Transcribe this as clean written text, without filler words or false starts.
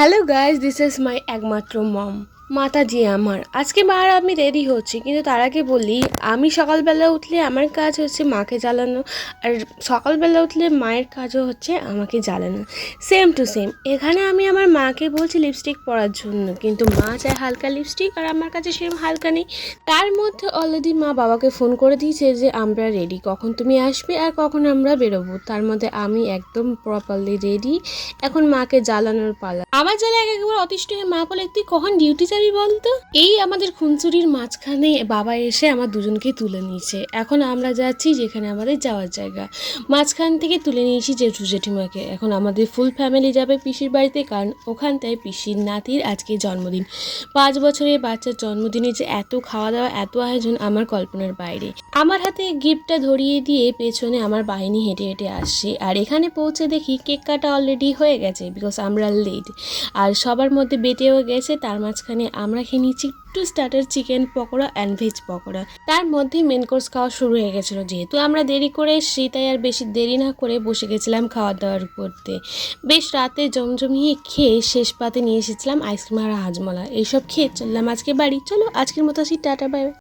Hello guys, this is my একমাত্র মম মাতাজি। আজকে মা আর আমি রেডি হচ্ছি, কিন্তু তার আগে বলি, আমি সকালবেলা উঠলে আমার কাজ হচ্ছে মাকে জ্বালানো, আর সকালবেলা উঠলে মায়ের কাজও হচ্ছে আমাকে জ্বালানো। Same to same. এখানে আমি আমার মাকে বলছি লিপস্টিক পরার জন্য, কিন্তু মা চায় হালকা লিপস্টিক, আর আমার কাছে সেরকম হালকা নেই। তার মধ্যে অলরেডি মা বাবাকে ফোন করে দিয়েছে যে আমরা রেডি, কখন তুমি আসবে আর কখন আমরা বেরোবো। তার মধ্যে আমি একদম প্রপারলি রেডি। এখন মাকে জ্বালানোর পালা। আমার জ্বালা একবার অতিষ্ঠ হয়ে মা বলে, তুই কখন ডিউটি যাবি বলতো। এই আমাদের খুনচুরির মাঝখানে বাবা এসে আমার দুজনকে তুলে নিয়েছে। এখন আমরা যাচ্ছি যেখানে আমাদের যাওয়ার জায়গা। মাঝখান থেকে তুলে নিয়েছি জেঠু জেঠিমাকে। এখন আমাদের ফুল ফ্যামিলি যাবে পিসির বাড়িতে, কারণ ওখানটায় পিসির নাতির আজকে জন্মদিন। 5 বছরের বাচ্চার জন্মদিনে যে এত খাওয়া দাওয়া, এত আয়োজন আমার কল্পনার বাইরে। আমার হাতে গিফটটা ধরিয়ে দিয়ে পেছনে আমার বাহিনী হেঁটে হেঁটে আসছে, আর এখানে পৌঁছে দেখি কেক কাটা অলরেডি হয়ে গেছে, বিকজ আমরা লেট। আর সবার মধ্যে বেটেও গেছে। তার মাঝখানে আমরা খেয়ে নিচ্ছি একটু starter chicken pakora and veg pakora. তার মধ্যেই মেন কোর্স খাওয়া শুরু হয়ে গেছিলো। যেহেতু আমরা দেরি করে এসেছি, তাই আর বেশি দেরি না করে বসে গেছিলাম খাওয়া দাওয়ার করতে। বেশ রাতে জমজমিয়ে খেয়ে শেষ পাতে নিয়ে এসেছিলাম আইসক্রিম আর হাজমলা। এইসব খেয়ে চললাম আজকে বাড়ি। চলো আজকের মতো আসি, টাটা বাই।